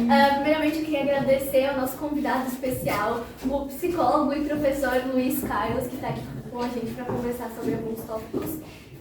Primeiramente, eu queria agradecer ao nosso convidado especial, o psicólogo e professor Luiz Carlos, que está aqui com a gente para conversar sobre alguns tópicos.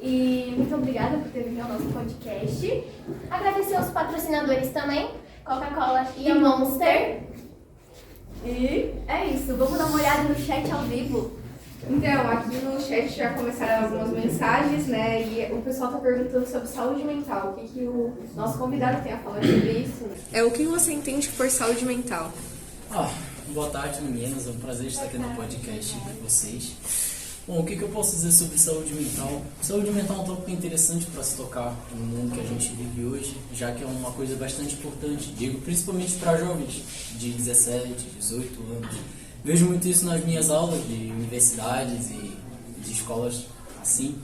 E muito obrigada por ter vindo ao nosso podcast. Agradecer aos patrocinadores também, Coca-Cola e a Monster. E é isso, vamos dar uma olhada no chat ao vivo. Então, aqui no chat já começaram algumas mensagens, né? E o pessoal tá perguntando sobre saúde mental. O que o nosso convidado tem a falar sobre isso? O que você entende por saúde mental? Boa tarde, meninas. É um prazer estar aqui no podcast com vocês. Bom, o que eu posso dizer sobre saúde mental? Saúde mental é um tópico interessante para se tocar no mundo que a gente vive hoje, já que é uma coisa bastante importante, digo principalmente para jovens de 17, 18 anos. Vejo muito isso nas minhas aulas de universidades e de escolas assim,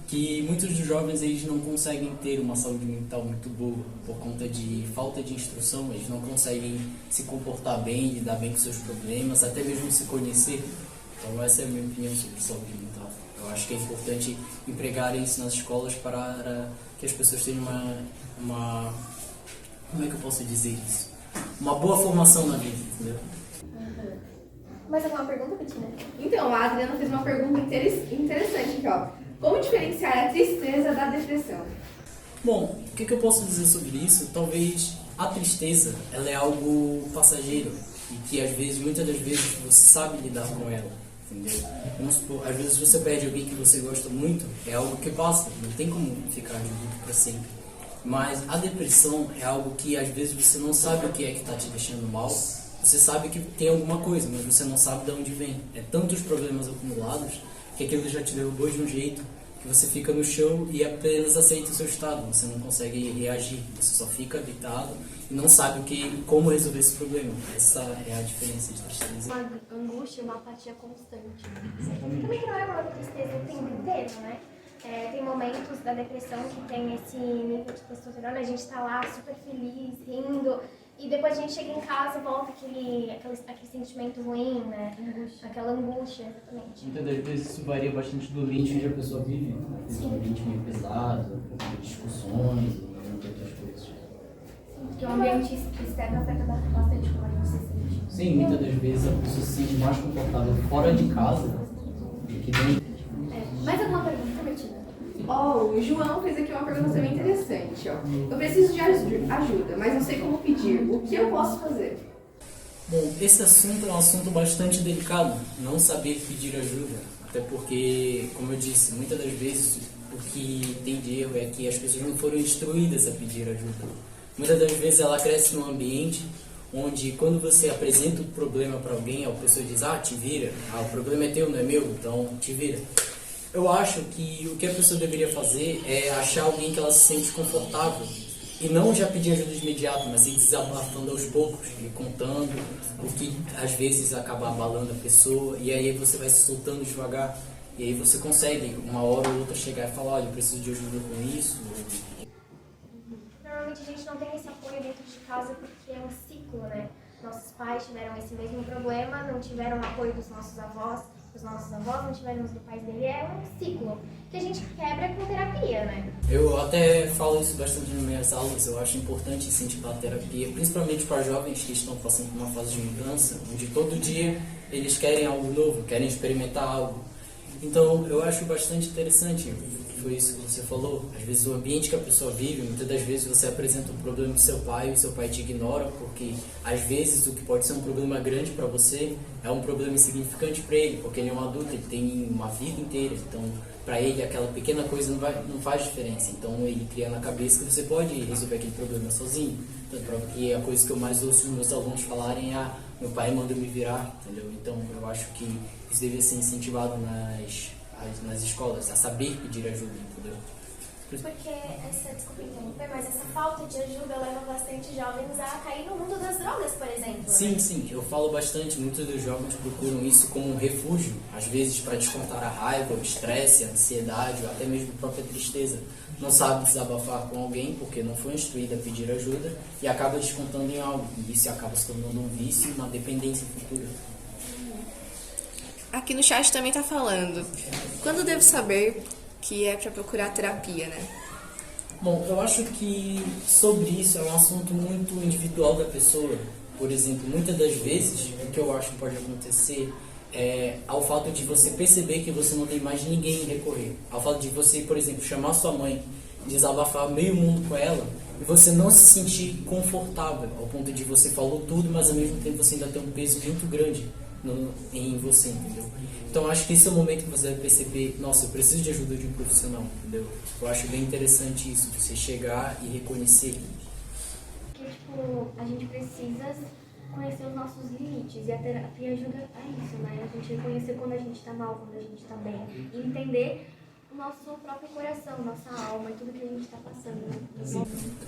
que muitos dos jovens eles não conseguem ter uma saúde mental muito boa por conta de falta de instrução, eles não conseguem se comportar bem, lidar bem com seus problemas, até mesmo se conhecer. Então essa é a minha opinião sobre saúde mental. Eu acho que é importante empregar isso nas escolas para que as pessoas tenham uma como é que eu posso dizer isso? Uma boa formação na vida, entendeu? Mais alguma pergunta, Bettina? Então, a Adriana fez uma pergunta interessante aqui, ó. Como diferenciar a tristeza da depressão? Bom, o que eu posso dizer sobre isso? Talvez a tristeza, ela é algo passageiro e que muitas das vezes você sabe lidar com ela, entendeu? Vamos supor, às vezes você perde alguém que você gosta muito, é algo que passa, não tem como ficar junto para sempre. Mas a depressão é algo que às vezes você não sabe o que é que está te deixando mal. Você sabe que tem alguma coisa, mas você não sabe de onde vem. É tantos problemas acumulados que aquilo já te derrubou de um jeito que você fica no chão e apenas aceita o seu estado. Você não consegue reagir, você só fica deitado e não sabe como resolver esse problema. Essa é a diferença de tristeza. Uma angústia, uma apatia constante. Também não é uma tristeza o tempo inteiro, né? Tem momentos da depressão que tem esse nível de testosterona, a gente tá lá super feliz, rindo, e depois a gente chega em casa e volta aquele sentimento ruim, né? Aquela angústia, exatamente. Muitas das vezes isso varia bastante do ambiente onde a pessoa vive. Às vezes um ambiente meio pesado, de discussões e muitas outras coisas. Porque o ambiente externo afeta bastante como a gente se sente. Sim, muitas das vezes a pessoa se sente mais confortável fora de casa do que dentro. Mais alguma pergunta, Bettina? O João fez aqui uma pergunta também interessante, ó. Eu preciso de ajuda, mas não sei como pedir. O que eu posso fazer? Bom, esse assunto é um assunto bastante delicado, não saber pedir ajuda. Até porque, como eu disse, muitas das vezes o que tem de erro é que as pessoas não foram instruídas a pedir ajuda. Muitas das vezes ela cresce num ambiente onde quando você apresenta o problema para alguém, a pessoa diz, te vira, o problema é teu, não é meu, então te vira. Eu acho que o que a pessoa deveria fazer é achar alguém que ela se sente confortável e não já pedir ajuda de imediato, mas ir desabafando aos poucos e contando o que às vezes acaba abalando a pessoa e aí você vai se soltando devagar e aí você consegue uma hora ou outra chegar e falar, olha, eu preciso de ajuda com isso. Normalmente a gente não tem esse apoio dentro de casa porque é um ciclo, né? Nossos pais tiveram esse mesmo problema, não tiveram apoio dos nossos avós, os nossos avós não tiveram do pais dele, é um ciclo que a gente quebra com terapia, né? Eu até falo isso bastante nas minhas aulas, eu acho importante incentivar a terapia, principalmente para jovens que estão passando por uma fase de mudança, onde todo dia eles querem algo novo, querem experimentar algo. Então, eu acho bastante interessante, foi isso que você falou, às vezes o ambiente que a pessoa vive, muitas das vezes você apresenta um problema pro seu pai e o seu pai te ignora, porque às vezes o que pode ser um problema grande para você é um problema insignificante para ele, porque ele é um adulto, ele tem uma vida inteira, então para ele aquela pequena coisa não faz diferença, então ele cria na cabeça que você pode resolver aquele problema sozinho. E a coisa que eu mais ouço os meus alunos falarem é meu pai manda me virar, entendeu? Então eu acho que isso deveria ser incentivado nas escolas, a saber pedir ajuda, entendeu? Porque desculpa interromper, mas essa falta de ajuda leva bastante jovens a cair no mundo das drogas, por exemplo. Sim, eu falo bastante, muitos dos jovens procuram isso como um refúgio, às vezes para descontar a raiva, o estresse, a ansiedade, ou até mesmo a própria tristeza. Não sabe desabafar com alguém porque não foi instruído a pedir ajuda e acaba descontando em algo, e isso acaba se tornando um vício e uma dependência futura. Aqui no chat também tá falando, quando devo saber que é para procurar terapia, né? Bom, eu acho que sobre isso é um assunto muito individual da pessoa. Por exemplo, muitas das vezes, o que eu acho que pode acontecer é ao fato de você perceber que você não tem mais ninguém em recorrer. Ao fato de você, por exemplo, chamar sua mãe, desabafar meio mundo com ela, e você não se sentir confortável, ao ponto de você falou tudo, mas ao mesmo tempo você ainda tem um peso muito grande em você, entendeu? Então acho que esse é o momento que você vai perceber, nossa, eu preciso de ajuda de um profissional, entendeu? Eu acho bem interessante isso, você chegar e reconhecer. Porque, tipo, a gente precisa conhecer os nossos limites e a terapia ajuda a isso, né? A gente reconhecer quando a gente tá mal, quando a gente tá bem e entender o nosso próprio coração, nossa alma e tudo que a gente tá passando.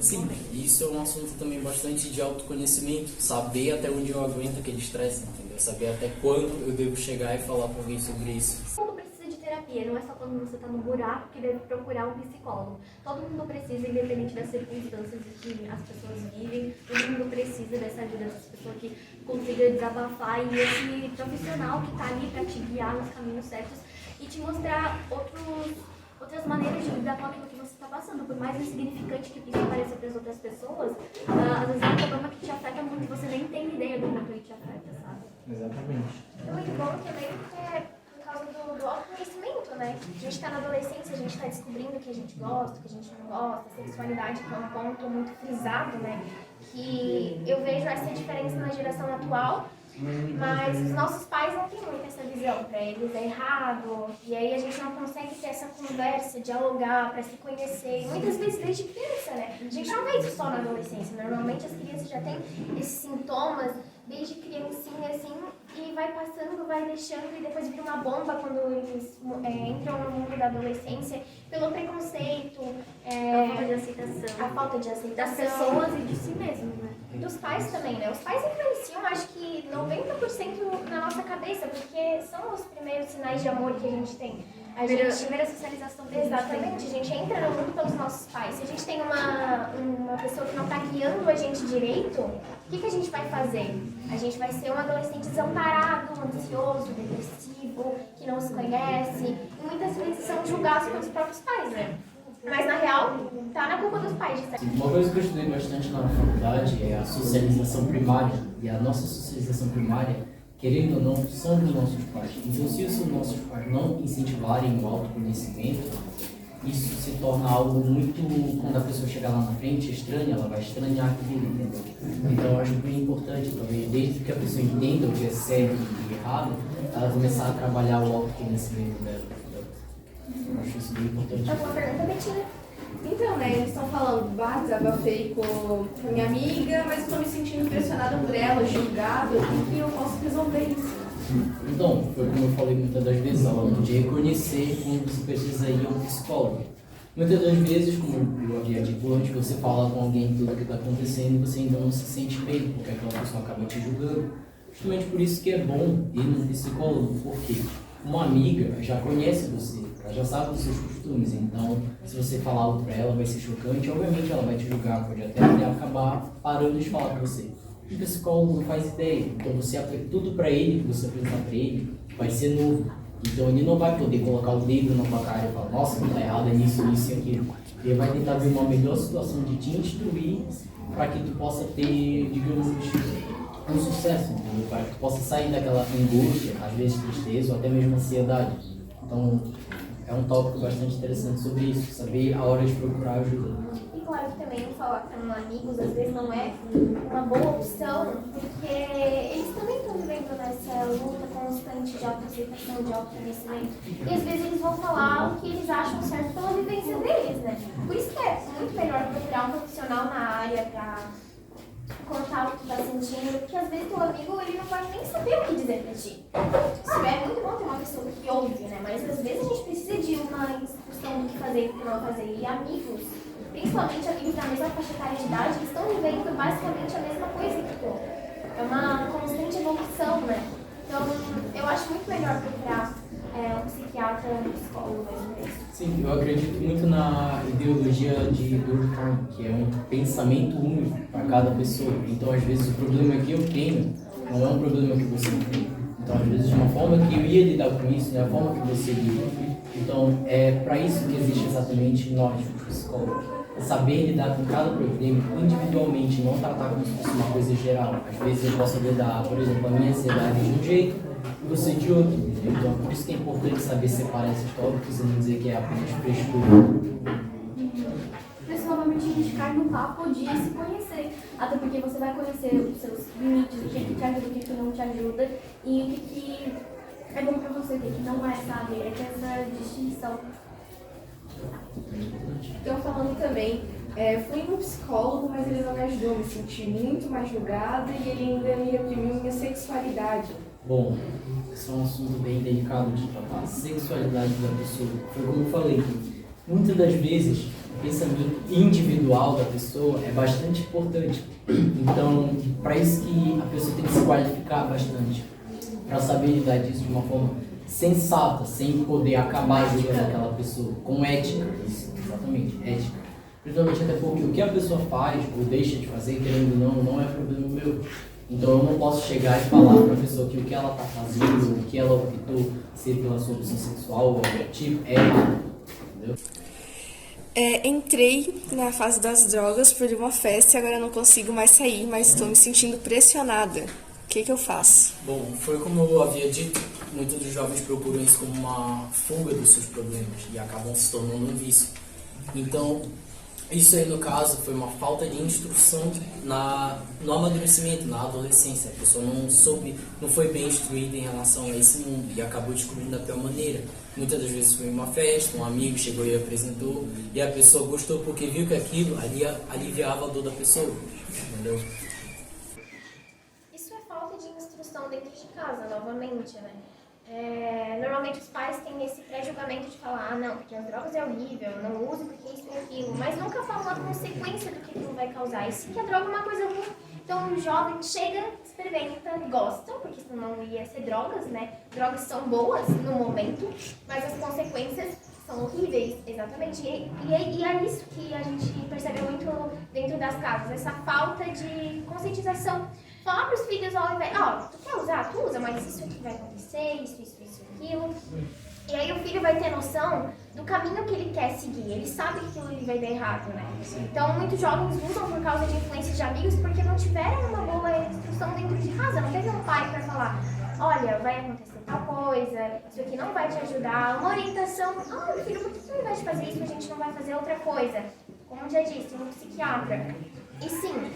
Sim, isso é um assunto também bastante de autoconhecimento, saber até onde eu aguento aquele estresse, entendeu? Saber até quando eu devo chegar e falar com alguém sobre isso. Todo mundo precisa de terapia, não é só quando você tá no buraco que deve procurar um psicólogo. Todo mundo precisa, independente das circunstâncias que as pessoas vivem, todo mundo precisa dessa ajuda, dessa pessoa que consiga desabafar e esse profissional que tá ali pra te guiar nos caminhos certos e te mostrar outras maneiras de lidar com aquilo que você está passando. Por mais insignificante que isso pareça para as outras pessoas, às vezes é um problema que te afeta muito e você nem tem ideia do quanto ele te afeta, sabe? Exatamente. É muito bom também porque é por causa do autoconhecimento, né? A gente tá na adolescência, a gente tá descobrindo o que a gente gosta, o que a gente não gosta, a sexualidade que é um ponto muito frisado, né? Que eu vejo essa diferença na geração atual, mas os nossos pais não têm muito essa visão, para eles é errado, e aí a gente não consegue ter essa conversa, dialogar, para se conhecer, e muitas vezes desde criança, né? A gente não vê isso só na adolescência, normalmente as crianças já têm esses sintomas desde criancinha, assim, e vai passando, vai deixando, e depois vira uma bomba quando eles entram no mundo da adolescência, pelo preconceito, A falta de aceitação. a falta de Das aceitação. pessoas e de si mesmo, né? Dos pais também, né? Os pais influenciam, acho que 90% na nossa cabeça, porque são os primeiros sinais de amor que a gente tem. Primeira socialização que a gente Exatamente, a gente entra no mundo pelos nossos pais. Se a gente tem uma pessoa que não está guiando a gente direito, o que a gente vai fazer? A gente vai ser um adolescente desamparado, ansioso, depressivo, que não se conhece, e muitas vezes são julgados pelos próprios pais, né? Mas na real, tá na culpa dos pais, de certo? Uma coisa que eu estudei bastante na faculdade é a socialização primária. E a nossa socialização primária, querendo ou não, são dos nossos pais. Então, se os nossos pais não incentivarem o autoconhecimento, isso se torna algo muito, quando a pessoa chegar lá na frente, estranha, ela vai estranhar aquilo, entendeu? Então, eu acho bem importante, talvez, desde que a pessoa entenda o que é certo e errado, ela começar a trabalhar o autoconhecimento dela, entendeu? Eu acho isso bem importante. Alguma pergunta, Betina? Então, né, eles estão falando, desabafei com minha amiga, mas estou me sentindo pressionada por ela, julgada, como que eu posso resolver isso? Então, foi como eu falei muitas das vezes, ela de reconhecer quando você precisa ir a um psicólogo. Muitas das vezes, como eu havia dito antes, você fala com alguém tudo o que está acontecendo e você ainda não se sente bem, porque aquela pessoa acaba te julgando. Justamente por isso que é bom ir num psicólogo, porque uma amiga já conhece você, ela já sabe dos seus costumes, então se você falar algo para ela vai ser chocante, obviamente ela vai te julgar, pode até acabar parando de falar com você. O psicólogo não faz ideia, então você aplica tudo para ele, que você apresentar para ele, vai ser novo. Então ele não vai poder colocar o dedo na tua cara e falar, nossa, não tá errado, é nisso, isso e aquilo. Ele vai tentar ver uma melhor situação de te instruir para que tu possa ter, digamos, um sucesso, entendeu? Para que tu possa sair daquela angústia, às vezes tristeza ou até mesmo ansiedade. Então é um tópico bastante interessante sobre isso, saber a hora de procurar ajuda. E claro que também falar com amigos às vezes não é uma boa opção, porque eles também estão vivendo nessa luta constante de autoaceitação, de autoconhecimento. E às vezes eles vão falar o que eles acham certo pela vivência deles, né? Por isso que é muito melhor procurar um profissional na área para contar o que está sentindo, porque às vezes teu amigo ele não vai nem saber o que dizer pra ti. Isso é muito bom ter uma pessoa que ouve, né? Mas às vezes a gente precisa de uma instrução do que fazer e o que não fazer. E amigos, principalmente amigos da mesma faixa etária de idade, eles estão vivendo basicamente a mesma coisa que tu. É uma constante evolução, né? Então, eu acho muito melhor procurar um psiquiatra, um psicólogo mesmo. Sim, eu acredito muito na ideologia de Durkheim, que é um pensamento único para cada pessoa. Então, às vezes, o problema que eu tenho não é um problema que você tem. Então, às vezes, de uma forma que eu ia lidar com isso, não é a forma que você lida. Então, é para isso que existe exatamente nós, os psicólogos. saber lidar com cada problema individualmente, não tratar como se fosse uma coisa geral. Às vezes eu posso lidar, por exemplo, a minha ansiedade de um jeito e você de outro. Então, por isso que é importante saber separar esses tópicos e não dizer que é apenas frescura. Principalmente a gente cai no papo de se conhecer. Até porque você vai conhecer os seus limites, o que te ajuda, o que não te ajuda e o que é bom pra você, o que não é, sabe? É ter essa distinção. Então, falando também, fui no psicólogo, mas ele não me ajudou, me senti muito mais julgada e ele ainda me reprimiu minha sexualidade. Bom, esse é um assunto bem delicado de tratar. A sexualidade da pessoa. Foi como eu falei, muitas das vezes o pensamento individual da pessoa é bastante importante. Então, para isso que a pessoa tem que se qualificar bastante, para saber lidar disso de uma forma sensata, sem poder acabar julgando aquela pessoa, com ética. Isso, exatamente, ética. Principalmente até porque o que a pessoa faz ou deixa de fazer, querendo ou não é problema meu. Então eu não posso chegar e falar para a pessoa que o que ela está fazendo, o que ela optou ser pela sua opção sexual ou algum tipo, é errado. Entendeu? Entrei na fase das drogas por uma festa e agora não consigo mais sair, mas estou me sentindo pressionada. O que eu faço? Bom, foi como eu havia dito, muitos dos jovens procuram isso como uma fuga dos seus problemas e acabam se tornando um vício. Então, isso aí no caso foi uma falta de instrução no amadurecimento, na adolescência. A pessoa não foi bem instruída em relação a esse mundo e acabou descobrindo da pior maneira. Muitas das vezes foi em uma festa, um amigo chegou e apresentou e a pessoa gostou porque viu que aquilo aliviava a dor da pessoa, entendeu? Isso é falta de instrução dentro de casa, novamente, né? Normalmente os pais têm esse pré-julgamento de falar, não, porque as drogas é horrível, não use porque isso e aquilo, mas nunca falam a consequência do que aquilo vai causar. E sim que a droga é uma coisa ruim. Então o jovem chega, experimenta, gosta, porque senão não ia ser drogas, né? Drogas são boas no momento, mas as consequências são horríveis, exatamente. E é isso que a gente percebe muito dentro das casas, essa falta de conscientização. Falar para os filhos ao invés, tu quer usar? Tu usa, mas isso aqui vai acontecer, isso, aquilo. E aí o filho vai ter noção do caminho que ele quer seguir. Ele sabe que aquilo ele vai dar errado, né? Então muitos jovens usam por causa de influências de amigos porque não tiveram uma boa instrução dentro de casa. Não teve um pai para falar, olha, vai acontecer tal coisa, isso aqui não vai te ajudar. Uma orientação, filho, por que ao invés de fazer isso a gente não vai fazer outra coisa? Como já disse, um psiquiatra. E sim,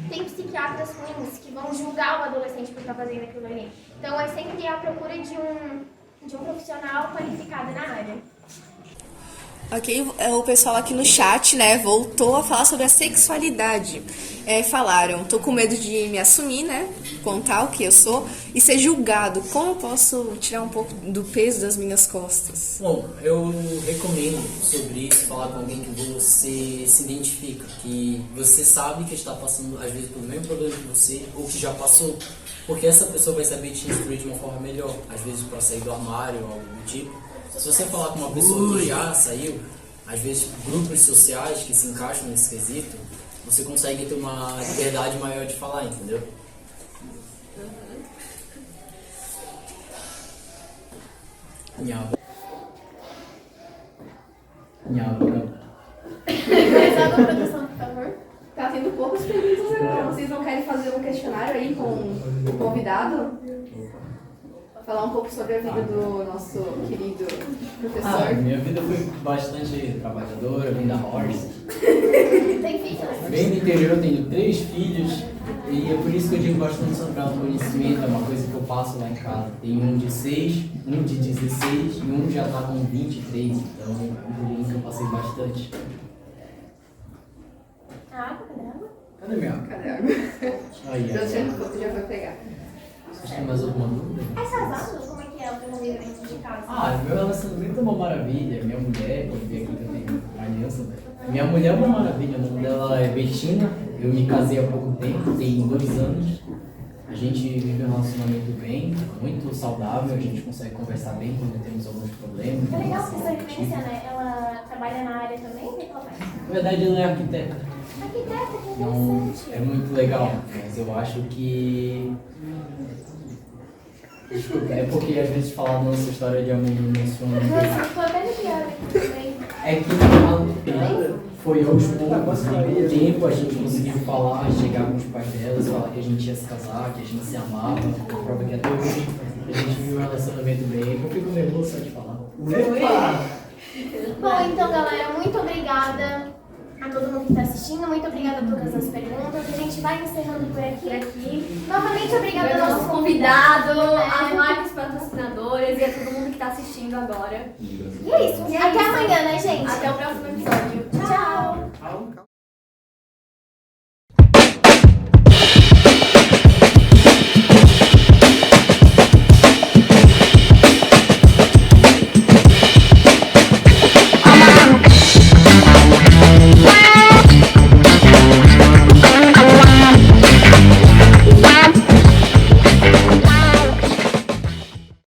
tem psiquiatras ruins que vão julgar o adolescente por estar fazendo aquilo ali. Então é sempre à procura de um profissional qualificado na área. Ok, o pessoal aqui no chat, né, voltou a falar sobre a sexualidade. Falaram, tô com medo de me assumir, né, contar o que eu sou e ser julgado. Como eu posso tirar um pouco do peso das minhas costas? Bom, eu recomendo sobre isso, falar com alguém que você se identifica, que você sabe que está passando, às vezes, pelo mesmo problema que você, ou que já passou, porque essa pessoa vai saber te instruir de uma forma melhor, às vezes para sair do armário ou algo do tipo. Se você falar com uma pessoa que já saiu, às vezes grupos sociais que se encaixam nesse quesito, você consegue ter uma liberdade maior de falar, entendeu? Começar a produção, por favor. Tá tendo poucas perguntas agora. Vocês não querem fazer um questionário aí com o convidado? Falar um pouco sobre a vida do nosso querido professor. Minha vida foi bastante trabalhadora, vim da Horse. Tem filho, né? Bem do interior, eu tenho 3 filhos e é por isso que eu digo bastante sobre autoconhecimento, é uma coisa que eu passo lá em casa. Tem um de 6, um de 16 e um já tá com 23, então é um que eu passei bastante. Água, cadê a água? Cadê minha água? Cadê a água? Aí, Já foi pegar. Vocês têm mais alguma dúvida? Essas águas, como é que é o desenvolvimento dentro de casa? Meu relacionamento é uma maravilha. Minha mulher, pode ver aqui que eu tenho uma aliança. Minha mulher é uma maravilha. O nome dela é Bettina. Eu me casei há pouco tempo, tem 2 anos. A gente vive um relacionamento bem, muito saudável. A gente consegue conversar bem quando temos alguns problemas. É legal que essa vivência, né? Ela trabalha na área também? O que ela faz? Na verdade, ela é arquiteta. Arquiteta, que Não, interessante. é muito legal, mas eu acho que... Desculpa, é porque às vezes falar nossa história de amor não menciona. Nossa, eu tô até arrepiada aqui também. É que foi aos poucos, e com o tempo a gente conseguiu falar, chegar com os pais delas, falar que a gente ia se casar, que a gente se amava, prova que até hoje a gente vive um relacionamento bem. Eu fico nervoso só de falar. Bom, então galera, muito obrigada a todo mundo que está assistindo, muito obrigada a todas as perguntas. A gente vai encerrando por aqui. Novamente, obrigada Obrigada ao ao nosso convidado, às marcas patrocinadoras e a todo mundo que está assistindo agora. E é isso. Até amanhã, né, gente? Até o próximo episódio.